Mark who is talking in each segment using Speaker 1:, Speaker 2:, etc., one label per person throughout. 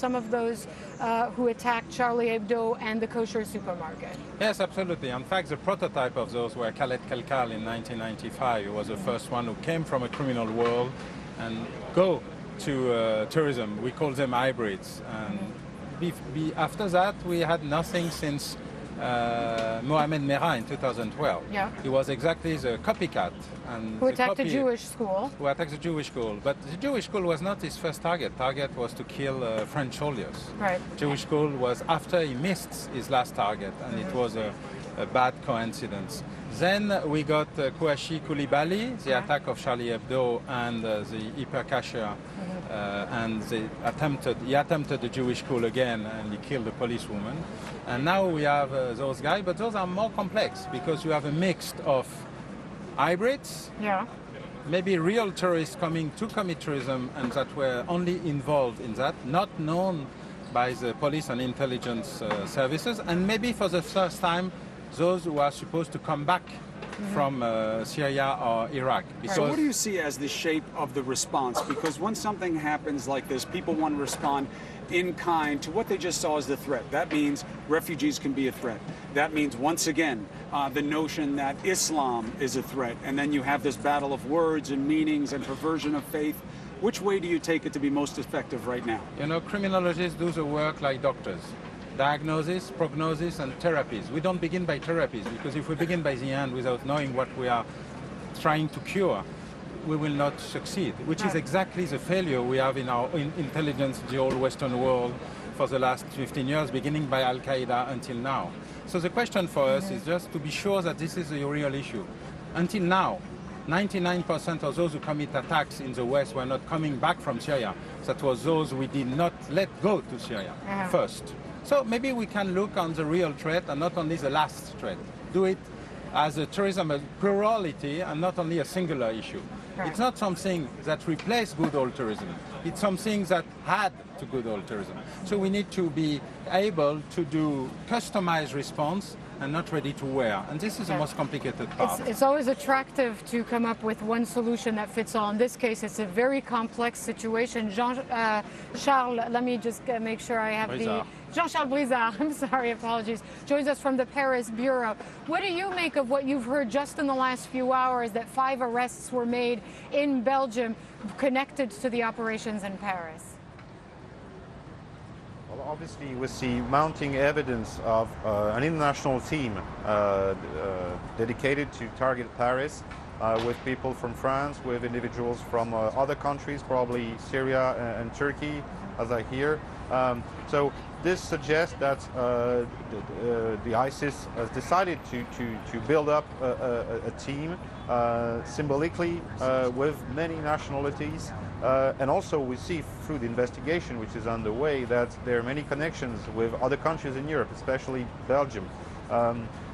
Speaker 1: some of those who attacked Charlie Hebdo and the kosher supermarket.
Speaker 2: Yes, absolutely. In fact, the prototype of those were Khaled Kelkal in 1995. He was the first one who came from a criminal world and go to tourism. We call them hybrids. And after that, we had nothing since Mohamed Merah in 2012.
Speaker 1: Yeah.
Speaker 2: He was exactly the copycat. And
Speaker 1: who attacked a Jewish school.
Speaker 2: Who attacked the Jewish school. But the Jewish school was not his first target. Target was to kill French soldiers.
Speaker 1: Right.
Speaker 2: Jewish school was after he missed his last target, and it was a bad coincidence. Then we got Kouachi Koulibaly, the attack of Charlie Hebdo and the hyper cacher, and he attempted the Jewish school again, and he killed a policewoman. And now we have those guys, but those are more complex because you have a mix of hybrids, maybe real terrorists coming to commit terrorism and that were only involved in that, not known by the police and intelligence services, and maybe for the first time those who are supposed to come back from Syria or Iraq.
Speaker 3: So what do you see as the shape of the response? Because when something happens like this, people want to respond in kind to what they just saw as the threat. That means refugees can be a threat. That means, once again, the notion that Islam is a threat. And then you have this battle of words and meanings and perversion of faith. Which way do you take it to be most effective right now?
Speaker 2: You know, criminologists do the work like doctors. Diagnosis, prognosis, and therapies. We don't begin by therapies, because if we begin by the end without knowing what we are trying to cure, we will not succeed, which is exactly the failure we have in our intelligence, the old Western world, for the last 15 years, beginning by Al-Qaeda until now. So the question for us is just to be sure that this is a real issue. Until now, 99% of those who commit attacks in the West were not coming back from Syria. That was those we did not let go to Syria first. So maybe we can look on the real threat and not only the last threat. Do it as a tourism, a plurality, and not only a singular issue. It's not something that replaced good old tourism. It's something that had to good old tourism. So we need to be able to do customized response and not ready to wear. And this is the most complicated part.
Speaker 1: It's always attractive to come up with one solution that fits all. In this case, it's a very complex situation. Jean-Charles, let me just make sure I have Jean-Charles Brizard, I'm sorry, apologies, joins us from the Paris Bureau. What do you make of what you've heard just in the last few hours, that 5 arrests were made in Belgium connected to the operations in Paris?
Speaker 4: Well, obviously, we see mounting evidence of an international team dedicated to target Paris, with people from France, with individuals from other countries, probably Syria and Turkey, as I hear. So this suggests that the ISIS has decided to build up a team symbolically with many nationalities. And also we see through the investigation which is underway that there are many connections with other countries in Europe, especially Belgium.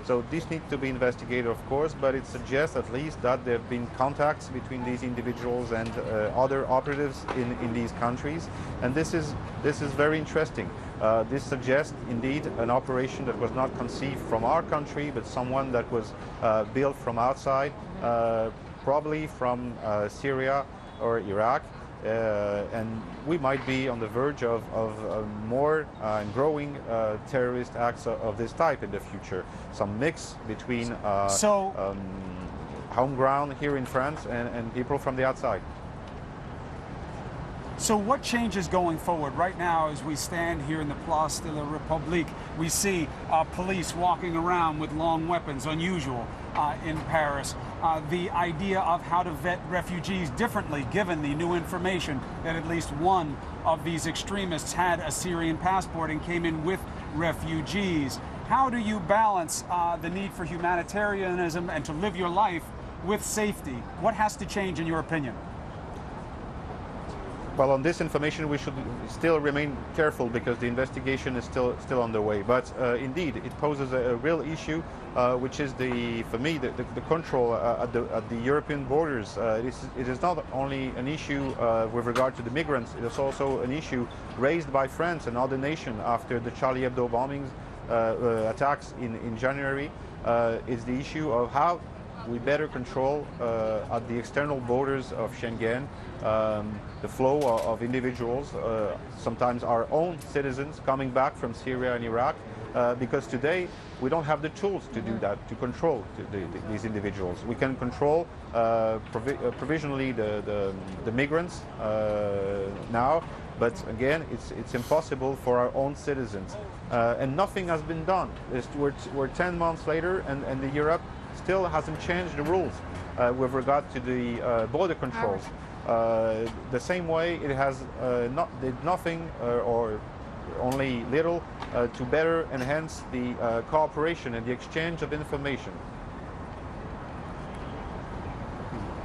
Speaker 4: So this needs to be investigated, of course, but it suggests at least that there have been contacts between these individuals and other operatives in these countries. And this is very interesting. This suggests indeed an operation that was not conceived from our country, but someone that was built from outside, probably from Syria or Iraq. And we might be on the verge of more and growing terrorist acts of this type in the future. Some mix between home ground here in France and people from the outside.
Speaker 3: So what changes going forward? Right now, as we stand here in the Place de la République, we see police walking around with long weapons, unusual in Paris. The idea of how to vet refugees differently, given the new information that at least one of these extremists had a Syrian passport and came in with refugees. How do you balance the need for humanitarianism and to live your life with safety? What has to change in your opinion?
Speaker 4: Well, on this information, we should still remain careful because the investigation is still underway. But indeed, it poses a real issue, which is for me, the control at the European borders. It is not only an issue with regard to the migrants. It is also an issue raised by France and other nations after the Charlie Hebdo bombings attacks in January. Is the issue of how we better control at the external borders of Schengen the flow of individuals, sometimes our own citizens coming back from Syria and Iraq, because today we don't have the tools to do that, to control these individuals. We can control provisionally the migrants now, but again, it's impossible for our own citizens. And nothing has been done. We're 10 months later, and the Europe still hasn't changed the rules with regard to the border controls. The same way it has did nothing or only little to better enhance the cooperation and the exchange of information.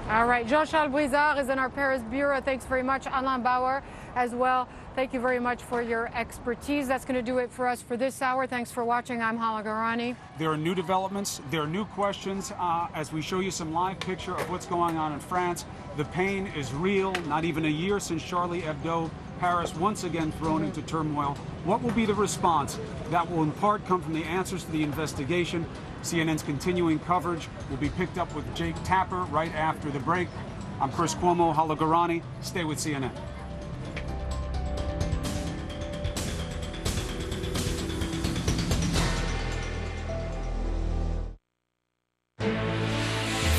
Speaker 1: All right, Jean-Charles Brizard is in our Paris bureau. Thanks very much. Alain Bauer as well. Thank you very much for your expertise. That's going to do it for us for this hour. Thanks for watching. I'm Hala Garani.
Speaker 3: There are new developments. There are new questions as we show you some live picture of what's going on in France. The pain is real. Not even a year since Charlie Hebdo. Paris once again thrown into turmoil. What will be the response? That will in part come from the answers to the investigation. CNN's continuing coverage will be picked up with Jake Tapper right after the break. I'm Chris Cuomo, Hala Garani. Stay with CNN.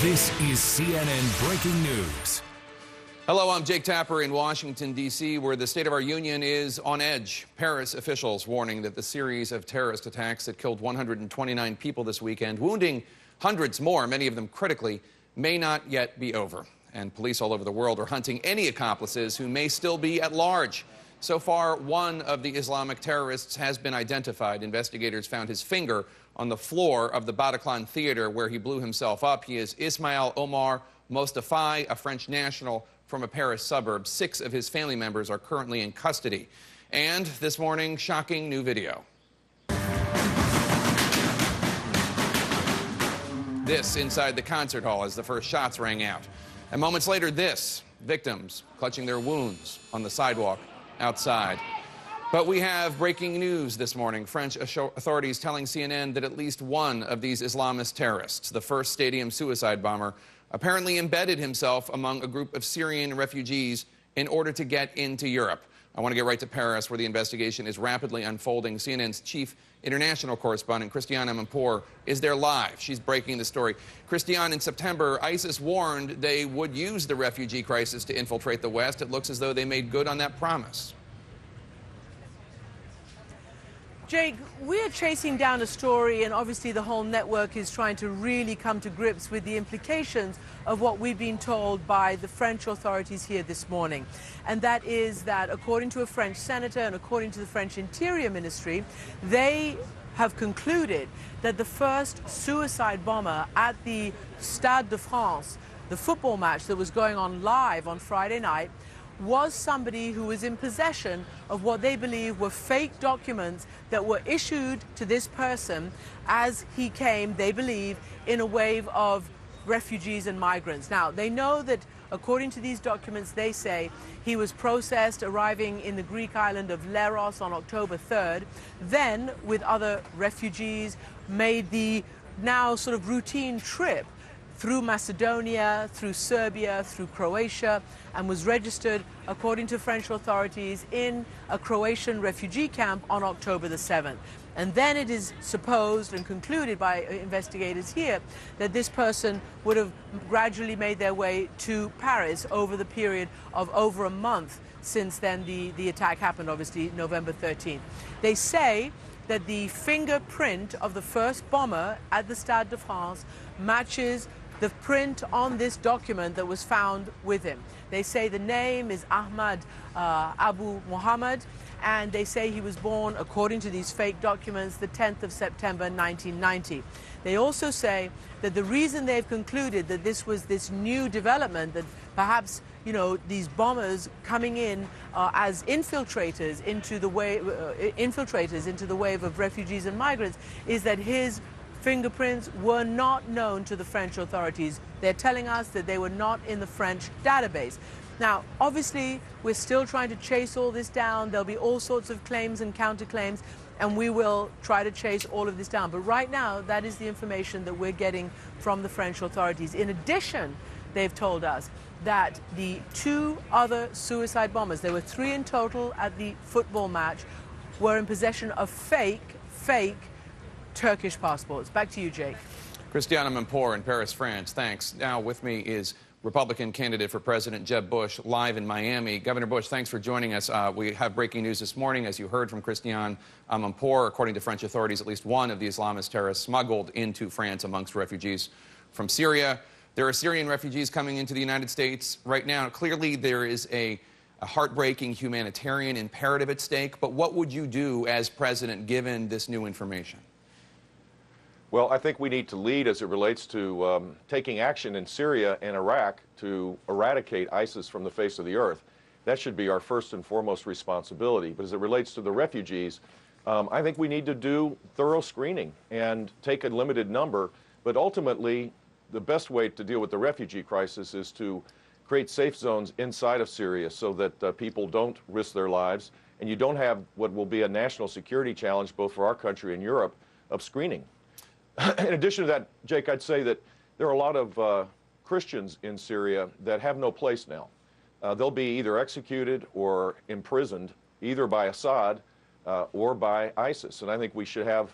Speaker 5: This is CNN Breaking News.
Speaker 6: Hello, I'm Jake Tapper in Washington, D.C., where the State of our Union is on edge. Paris officials warning that the series of terrorist attacks that killed 129 people this weekend, wounding hundreds more, many of them critically, may not yet be over. And police all over the world are hunting any accomplices who may still be at large. So far, one of the Islamic terrorists has been identified. Investigators found his finger on the floor of the Bataclan Theater where he blew himself up. He is Ismail Omar Mostafaei, a French national from a Paris suburb. 6 of his family members are currently in custody. And this morning, shocking new video. This inside the concert hall as the first shots rang out. And moments later, this, victims clutching their wounds on the sidewalk outside. But we have breaking news this morning. French authorities telling CNN that at least one of these Islamist terrorists, the first stadium suicide bomber, apparently embedded himself among a group of Syrian refugees in order to get into Europe. I want to get right to Paris, where the investigation is rapidly unfolding. CNN's chief international correspondent, Christiane Amanpour, is there live. She's breaking the story. Christiane, in September, ISIS warned they would use the refugee crisis to infiltrate the West. It looks as though they made good on that promise.
Speaker 7: Jake, we're chasing down a story, and obviously the whole network is trying to really come to grips with the implications of what we've been told by the French authorities here this morning. And that is that, according to a French senator and according to the French Interior Ministry, they have concluded that the first suicide bomber at the Stade de France, the football match that was going on live on Friday night, was somebody who was in possession of what they believe were fake documents that were issued to this person as he came, they believe, in a wave of refugees and migrants. Now, they know that according to these documents, they say he was processed arriving in the Greek island of Leros on October 3rd, then with other refugees made the now sort of routine trip through Macedonia, through Serbia, through Croatia, and was registered, according to French authorities, in a Croatian refugee camp on October the 7th. And then it is supposed and concluded by investigators here that this person would have gradually made their way to Paris over the period of over a month since then the attack happened, obviously, November 13th. They say that the fingerprint of the first bomber at the Stade de France matches the print on this document that was found with him. They say the name is Ahmad Abu Muhammad, and they say he was born, according to these fake documents, the 10th of September 1990. They also say that the reason they've concluded that this was this new development, that perhaps, you know, these bombers coming in as infiltrators into the wave of refugees and migrants, is that his fingerprints were not known to the French authorities. They're telling us that they were not in the French database. Now, obviously, we're still trying to chase all this down. There'll be all sorts of claims and counterclaims, and we will try to chase all of this down. But right now, that is the information that we're getting from the French authorities. In addition, they've told us that the 2 other suicide bombers, there were 3 in total at the football match, were in possession of fake Turkish passports. Back to you, Jake.
Speaker 6: Christiana Mampour in Paris, France. Thanks. Now with me is Republican candidate for President Jeb Bush, live in Miami. Governor Bush, thanks for joining us. We have breaking news this morning. As you heard from Christiane Mampour, according to French authorities, at least one of the Islamist terrorists smuggled into France amongst refugees from Syria. There are Syrian refugees coming into the United States right now. Clearly, there is a heartbreaking humanitarian imperative at stake. But what would you do as president given this new information?
Speaker 8: Well, I think we need to lead as it relates to taking action in Syria and Iraq to eradicate ISIS from the face of the earth. That should be our first and foremost responsibility. But as it relates to the refugees, I think we need to do thorough screening and take a limited number. But ultimately, the best way to deal with the refugee crisis is to create safe zones inside of Syria so that people don't risk their lives, and you don't have what will be a national security challenge both for our country and Europe of screening. In addition to that, Jake, I'd say that there are a lot of Christians in Syria that have no place now. They'll be either executed or imprisoned either by Assad or by ISIS, and I think we should have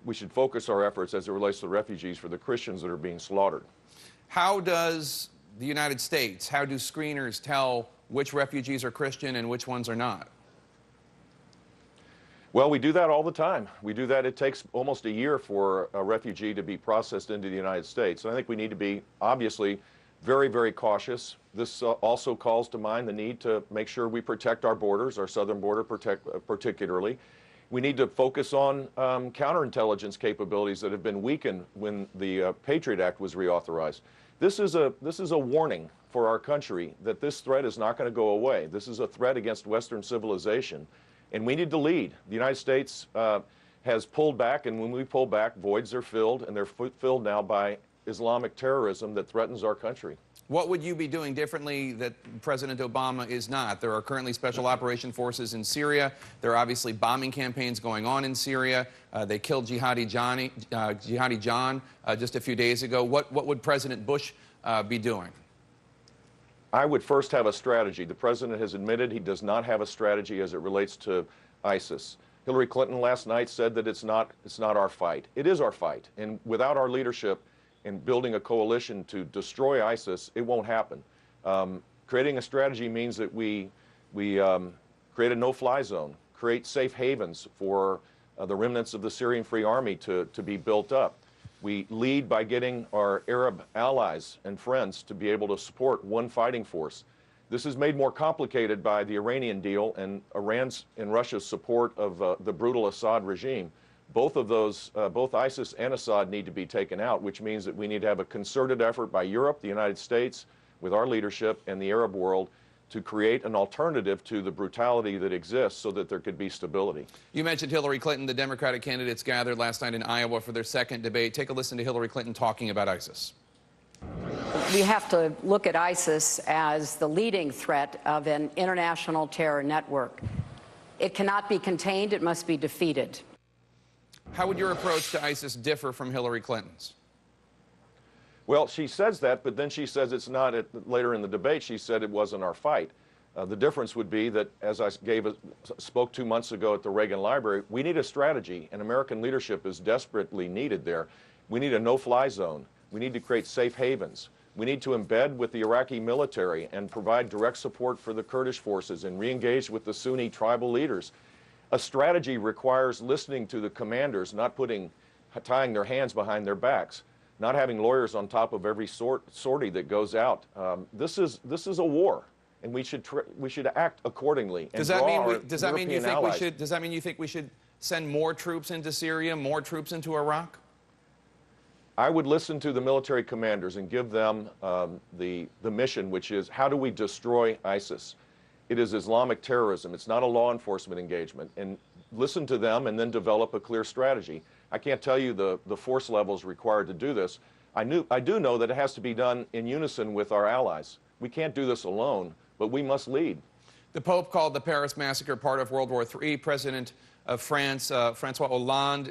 Speaker 8: we should focus our efforts as it relates to the refugees for the Christians that are being slaughtered.
Speaker 6: How does the United States, how do screeners tell which refugees are Christian and which ones are not?
Speaker 8: Well, we do that all the time. We do that. It takes almost a year for a refugee to be processed into the United States. And I think we need to be, obviously, very, very cautious. This also calls to mind the need to make sure we protect our borders, our southern border particularly. We need to focus on counterintelligence capabilities that have been weakened when the Patriot Act was reauthorized. This is a warning for our country that this threat is not going to go away. This is a threat against Western civilization, and we need to lead. The United States has pulled back, and when we pull back, voids are filled, and they're filled now by Islamic terrorism that threatens our country.
Speaker 6: What would you be doing differently that President Obama is not? There are currently special operation forces in Syria. There are obviously bombing campaigns going on in Syria. They killed Jihadi John just a few days ago. What would President Bush be doing?
Speaker 8: I would first have a strategy. The president has admitted he does not have a strategy as it relates to ISIS. Hillary Clinton last night said that it's not our fight. It is our fight, and without our leadership in building a coalition to destroy ISIS, it won't happen. Creating a strategy means that we create a no-fly zone, create safe havens for the remnants of the Syrian Free Army to be built up. We lead by getting our Arab allies and friends to be able to support one fighting force. This is made more complicated by the Iranian deal and Iran's and Russia's support of the brutal Assad regime. Both of those, both ISIS and Assad need to be taken out, which means that we need to have a concerted effort by Europe, the United States, with our leadership, and the Arab world to create an alternative to the brutality that exists so that there could be stability.
Speaker 6: You mentioned Hillary Clinton. The Democratic candidates gathered last night in Iowa for their second debate. Take a listen to Hillary Clinton talking about ISIS.
Speaker 9: We have to look at ISIS as the leading threat of an international terror network. It cannot be contained. It must be defeated.
Speaker 6: How would your approach to ISIS differ from Hillary Clinton's?
Speaker 8: Well, she says that, but then she says it's not. Later in the debate, she said it wasn't our fight. The difference would be that, as I spoke 2 months ago at the Reagan Library, we need a strategy, and American leadership is desperately needed there. We need a no-fly zone. We need to create safe havens. We need to embed with the Iraqi military and provide direct support for the Kurdish forces and re-engage with the Sunni tribal leaders. A strategy requires listening to the commanders, not tying their hands behind their backs, not having lawyers on top of every sortie that goes out. This is a war, and we should act accordingly. And
Speaker 6: does that mean you think we should send more troops into Syria, more troops into Iraq?
Speaker 8: I would listen to the military commanders and give them the mission, which is how do we destroy ISIS? It is Islamic terrorism. It's not a law enforcement engagement. And listen to them and then develop a clear strategy. I can't tell you the force levels required to do this. I do know that it has to be done in unison with our allies. We can't do this alone, but we must lead.
Speaker 6: The Pope called the Paris massacre part of World War III. President of France, Francois Hollande,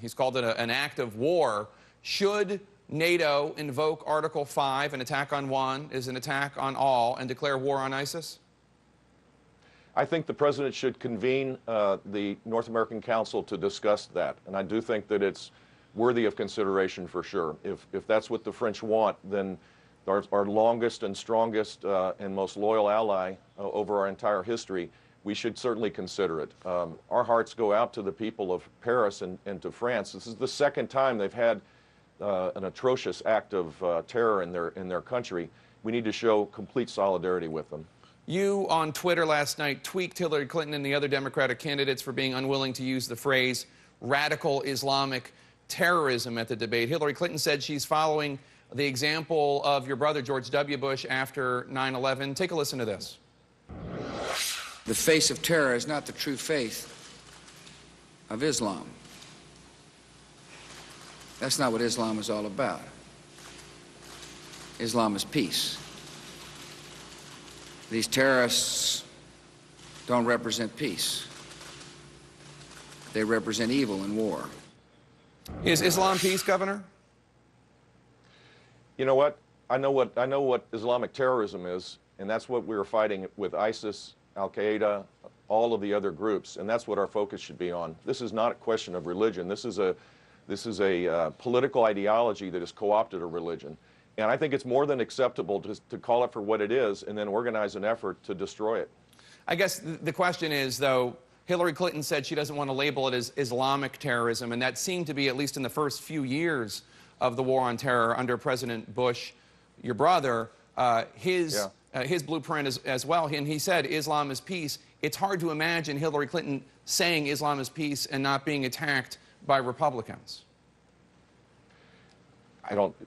Speaker 6: he's called it an act of war. Should NATO invoke Article 5, an attack on one is an attack on all, and declare war on ISIS?
Speaker 8: I think the president should convene the North American Council to discuss that, and I do think that it's worthy of consideration for sure. If that's what the French want, then our longest and strongest and most loyal ally over our entire history, we should certainly consider it. Our hearts go out to the people of Paris and to France. This is the second time they've had an atrocious act of terror in their country. We need to show complete solidarity with them.
Speaker 6: You, on Twitter last night, tweaked Hillary Clinton and the other Democratic candidates for being unwilling to use the phrase radical Islamic terrorism at the debate. Hillary Clinton said she's following the example of your brother, George W. Bush, after 9/11. Take a listen to this.
Speaker 10: The face of terror is not the true faith of Islam. That's not what Islam is all about. Islam is peace. These terrorists don't represent peace. They represent evil and war.
Speaker 6: Is Islam peace, Governor?
Speaker 8: You know what? I know what Islamic terrorism is, and that's what we were fighting with ISIS, Al-Qaeda, all of the other groups, and that's what our focus should be on. This is not a question of religion. This is a political ideology that has co-opted a religion. And I think it's more than acceptable to call it for what it is and then organize an effort to destroy it.
Speaker 6: I guess the question is, though, Hillary Clinton said she doesn't want to label it as Islamic terrorism, and that seemed to be, at least in the first few years of the war on terror under President Bush, your brother, his blueprint as well. And he said Islam is peace. It's hard to imagine Hillary Clinton saying Islam is peace and not being attacked by Republicans.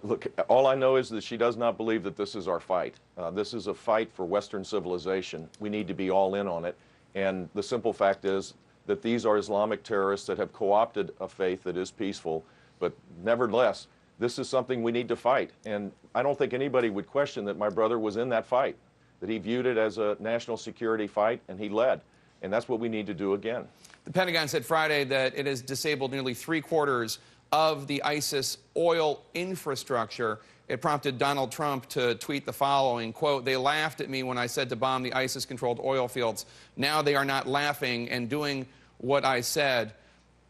Speaker 8: Look, all I know is that she does not believe that this is our fight. This is a fight for Western civilization. We need to be all in on it. And the simple fact is that these are Islamic terrorists that have co-opted a faith that is peaceful. But nevertheless, this is something we need to fight. And I don't think anybody would question that my brother was in that fight, that he viewed it as a national security fight, and he led. And that's what we need to do again.
Speaker 6: The Pentagon said Friday that it has disabled nearly 3/4 of the ISIS oil infrastructure. It prompted Donald Trump to tweet the following, quote, "They laughed at me when I said to bomb the ISIS-controlled oil fields. Now they are not laughing and doing what I said."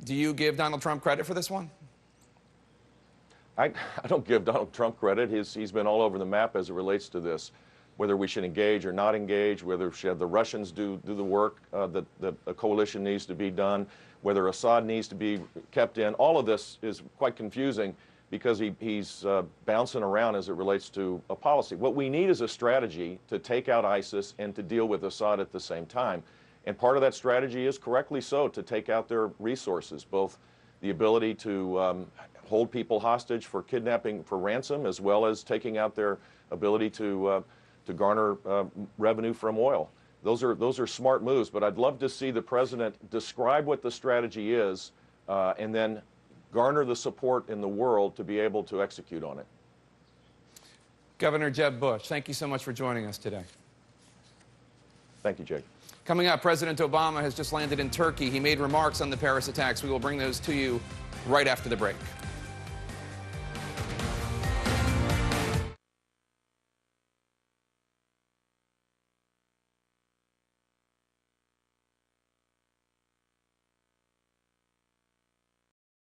Speaker 6: Do you give Donald Trump credit for this one?
Speaker 8: I don't give Donald Trump credit. He's been all over the map as it relates to this, whether we should engage or not engage, whether we should have the Russians do the work that a coalition needs to be done, whether Assad needs to be kept in. All of this is quite confusing because he's bouncing around as it relates to a policy. What we need is a strategy to take out ISIS and to deal with Assad at the same time. And part of that strategy is, correctly so, to take out their resources, both the ability to hold people hostage for kidnapping for ransom, as well as taking out their ability to garner revenue from oil. Those are smart moves, but I'd love to see the president describe what the strategy is and then garner the support in the world to be able to execute on it.
Speaker 6: Governor Jeb Bush, thank you so much for joining us today.
Speaker 8: Thank you, Jake.
Speaker 6: Coming up, President Obama has just landed in Turkey. He made remarks on the Paris attacks. We will bring those to you right after the break.